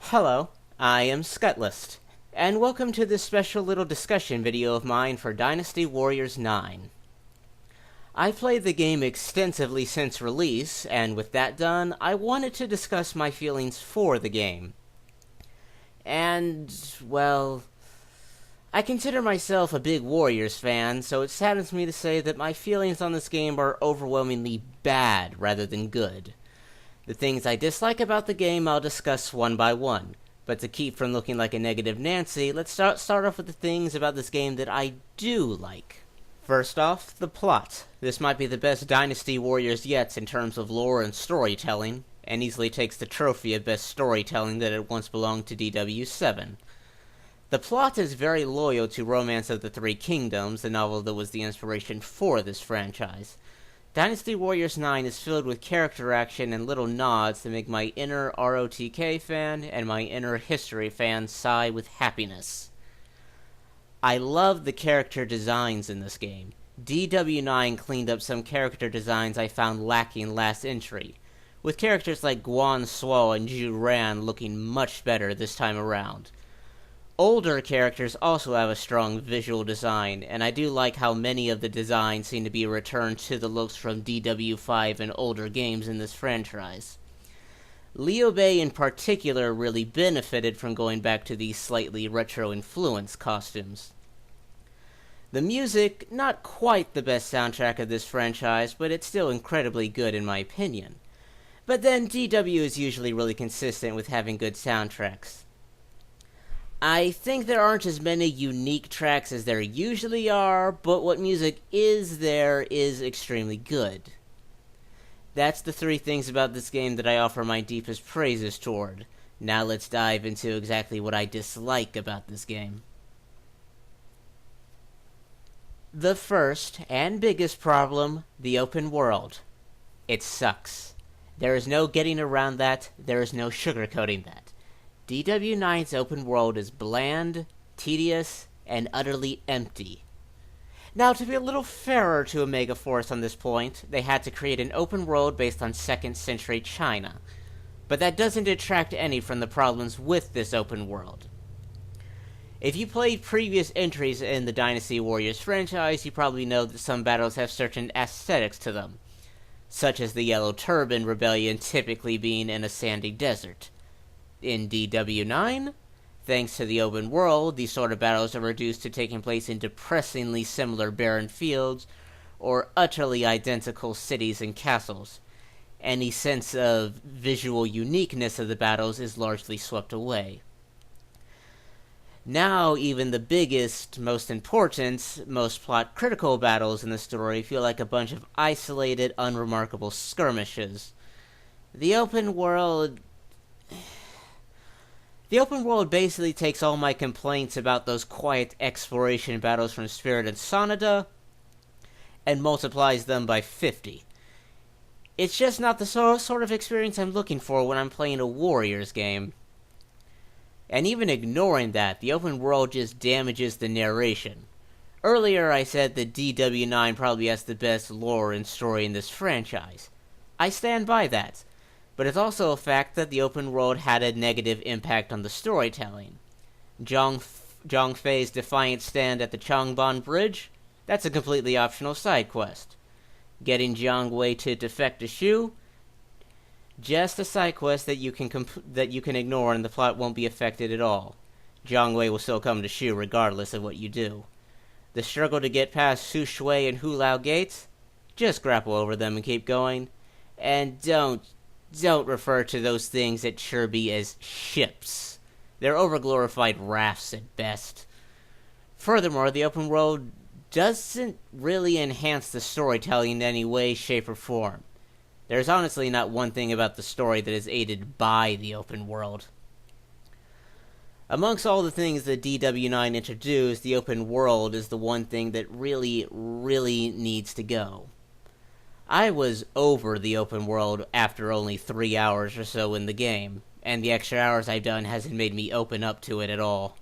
Hello, I am Scuttlest, and welcome to this special little discussion video of mine for Dynasty Warriors 9. I've played the game extensively since release, and with that done, I wanted to discuss my feelings for the game. And, well, I consider myself a big Warriors fan, so it saddens me to say that my feelings on this game are overwhelmingly bad rather than good. The things I dislike about the game I'll discuss one by one, but to keep from looking like a negative Nancy, let's start off with the things about this game that I do like. First off, the plot. This might be the best Dynasty Warriors yet in terms of lore and storytelling, and easily takes the trophy of best storytelling that it once belonged to DW7. The plot is very loyal to Romance of the Three Kingdoms, the novel that was the inspiration for this franchise. Dynasty Warriors 9 is filled with character action and little nods that make my inner ROTK fan and my inner history fan sigh with happiness. I love the character designs in this game. DW9 cleaned up some character designs I found lacking last entry, with characters like Guan Suo and Zhu Ran looking much better this time around. Older characters also have a strong visual design, and I do like how many of the designs seem to be a return to the looks from DW5 and older games in this franchise. Liu Bei in particular really benefited from going back to these slightly retro-influenced costumes. The music, not quite the best soundtrack of this franchise, but it's still incredibly good in my opinion. But then DW is usually really consistent with having good soundtracks. I think there aren't as many unique tracks as there usually are, but what music is there is extremely good. That's the three things about this game that I offer my deepest praises toward. Now let's dive into exactly what I dislike about this game. The first and biggest problem, the open world. It sucks. There is no getting around that, there is no sugarcoating that. DW9's open world is bland, tedious, and utterly empty. Now, to be a little fairer to Omega Force on this point, they had to create an open world based on 2nd century China. But that doesn't detract any from the problems with this open world. If you played previous entries in the Dynasty Warriors franchise, you probably know that some battles have certain aesthetics to them, such as the Yellow Turban Rebellion typically being in a sandy desert. In DW9, thanks to the open world, these sort of battles are reduced to taking place in depressingly similar barren fields or utterly identical cities and castles. Any sense of visual uniqueness of the battles is largely swept away. Now, even the biggest, most important, most plot-critical battles in the story feel like a bunch of isolated, unremarkable skirmishes. The open world basically takes all my complaints about those quiet exploration battles from Spirit and Sonada and multiplies them by 50. It's just not the sort of experience I'm looking for when I'm playing a Warriors game. And even ignoring that, the open world just damages the narration. Earlier I said that DW9 probably has the best lore and story in this franchise. I stand by that. But it's also a fact that the open world had a negative impact on the storytelling. Zhang Fei's defiant stand at the Changban Bridge? That's a completely optional side quest. Getting Jiang Wei to defect to Shu? Just a side quest that you can ignore and the plot won't be affected at all. Jiang Wei will still come to Shu regardless of what you do. The struggle to get past Su Shui and Hu Lao gates? Just grapple over them and keep going. And don't refer to those things at Chirby as ships. They're overglorified rafts at best. Furthermore, the open world doesn't really enhance the storytelling in any way, shape, or form. There's honestly not one thing about the story that is aided by the open world. Amongst all the things that DW9 introduced, the open world is the one thing that really, really needs to go. I was over the open world after only 3 hours or so in the game, and the extra hours I've done hasn't made me open up to it at all.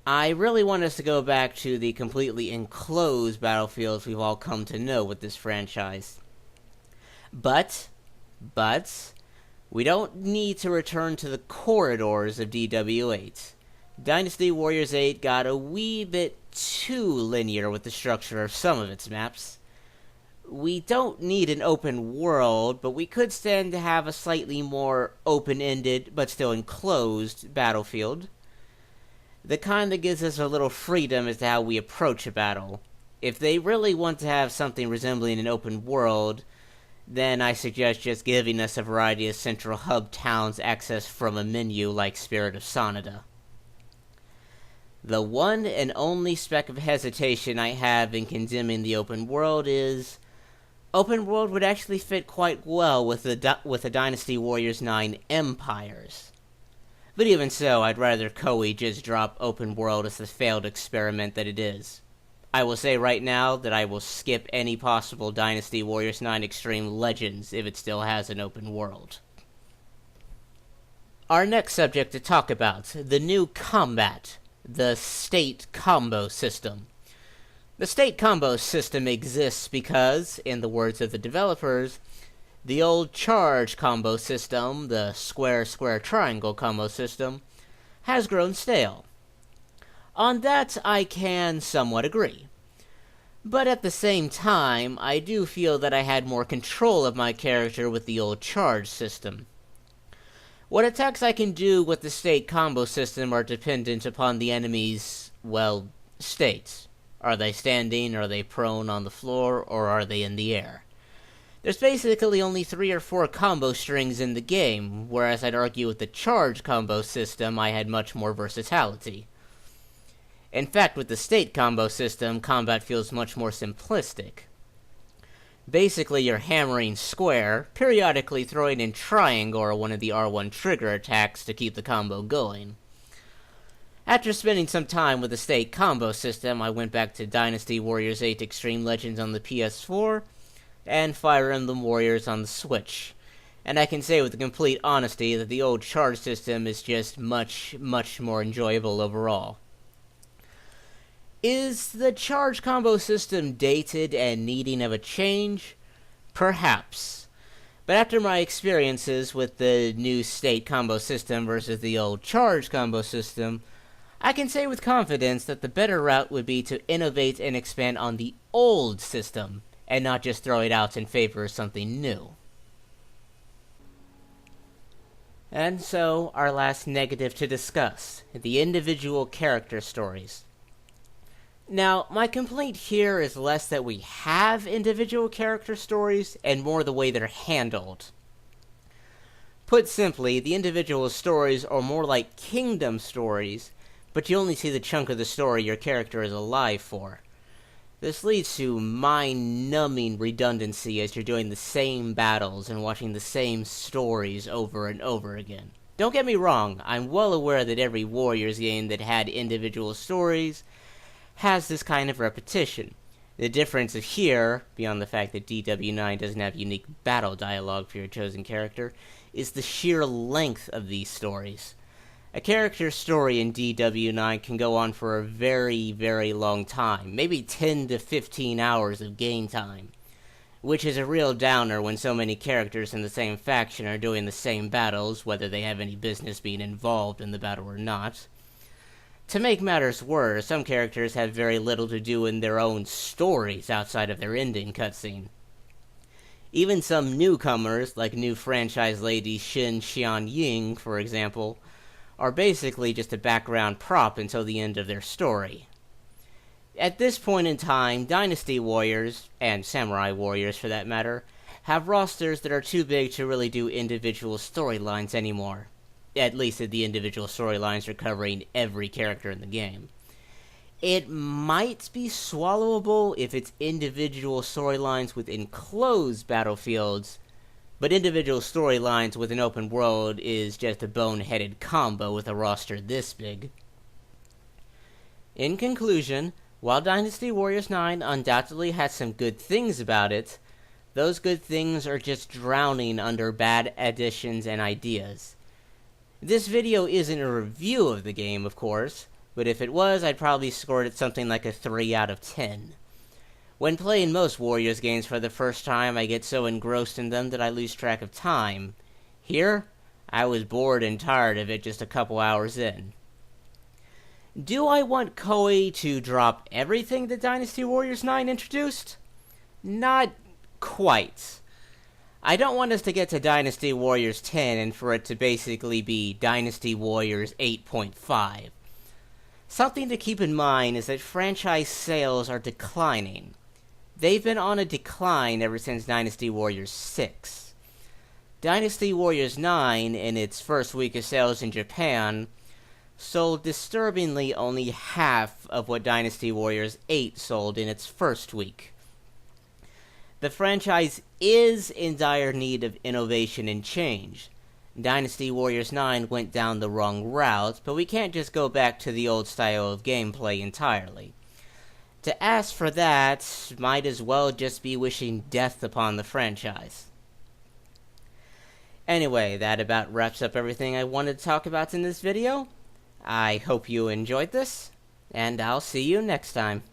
I really want us to go back to the completely enclosed battlefields we've all come to know with this franchise. But, We don't need to return to the corridors of DW8. Dynasty Warriors 8 got a wee bit too linear with the structure of some of its maps. We don't need an open world, but we could stand to have a slightly more open-ended, but still enclosed, battlefield. The kind that gives us a little freedom as to how we approach a battle. If they really want to have something resembling an open world, then I suggest just giving us a variety of central hub towns accessed from a menu like Spirit of Sonada. The one and only speck of hesitation I have in condemning the open world is open world would actually fit quite well with the Dynasty Warriors 9 Empires. But even so, I'd rather Koei just drop open world as the failed experiment that it is. I will say right now that I will skip any possible Dynasty Warriors 9 Extreme Legends if it still has an open world. Our next subject to talk about, the new combat, the state combo system. The state combo system exists because, in the words of the developers, the old charge combo system, the square-square-triangle combo system, has grown stale. On that, I can somewhat agree. But at the same time, I do feel that I had more control of my character with the old charge system. What attacks I can do with the state combo system are dependent upon the enemy's, well, states. Are they standing, are they prone on the floor, or are they in the air? There's basically only 3 or 4 combo strings in the game, whereas I'd argue with the charge combo system I had much more versatility. In fact, with the state combo system, combat feels much more simplistic. Basically, you're hammering square, periodically throwing in triangle or one of the R1 trigger attacks to keep the combo going. After spending some time with the state combo system, I went back to Dynasty Warriors 8 Extreme Legends on the PS4, and Fire Emblem Warriors on the Switch. And I can say with complete honesty that the old charge system is just much, much more enjoyable overall. Is the charge combo system dated and needing of a change? Perhaps. But after my experiences with the new state combo system versus the old charge combo system, I can say with confidence that the better route would be to innovate and expand on the old system, and not just throw it out in favor of something new. And so, our last negative to discuss, the individual character stories. Now, my complaint here is less that we have individual character stories, and more the way they're handled. Put simply, the individual stories are more like kingdom stories, but you only see the chunk of the story your character is alive for. This leads to mind-numbing redundancy as you're doing the same battles and watching the same stories over and over again. Don't get me wrong, I'm well aware that every Warriors game that had individual stories has this kind of repetition. The difference of here, beyond the fact that DW9 doesn't have unique battle dialogue for your chosen character, is the sheer length of these stories. A character's story in DW9 can go on for a very, very long time, maybe 10 to 15 hours of game time, which is a real downer when so many characters in the same faction are doing the same battles, whether they have any business being involved in the battle or not. To make matters worse, some characters have very little to do in their own stories outside of their ending cutscene. Even some newcomers, like new franchise lady Shin Xian Ying, for example, are basically just a background prop until the end of their story. At this point in time, Dynasty Warriors, and Samurai Warriors for that matter, have rosters that are too big to really do individual storylines anymore. At least if the individual storylines are covering every character in the game. It might be swallowable if it's individual storylines with enclosed battlefields, but individual storylines with an open world is just a boneheaded combo with a roster this big. In conclusion, while Dynasty Warriors 9 undoubtedly has some good things about it, those good things are just drowning under bad additions and ideas. This video isn't a review of the game, of course, but if it was, I'd probably score it something like a 3 out of 10. When playing most Warriors games for the first time, I get so engrossed in them that I lose track of time, Here, I was bored and tired of it just a couple hours in. Do I want Koei to drop everything that Dynasty Warriors 9 introduced? Not quite. I don't want us to get to Dynasty Warriors 10 and for it to basically be Dynasty Warriors 8.5. Something to keep in mind is that franchise sales are declining. They've been on a decline ever since Dynasty Warriors 6. Dynasty Warriors 9, in its first week of sales in Japan, sold disturbingly only half of what Dynasty Warriors 8 sold in its first week. The franchise is in dire need of innovation and change. Dynasty Warriors 9 went down the wrong route, but we can't just go back to the old style of gameplay entirely. To ask for that might as well just be wishing death upon the franchise. Anyway, that about wraps up everything I wanted to talk about in this video. I hope you enjoyed this, and I'll see you next time.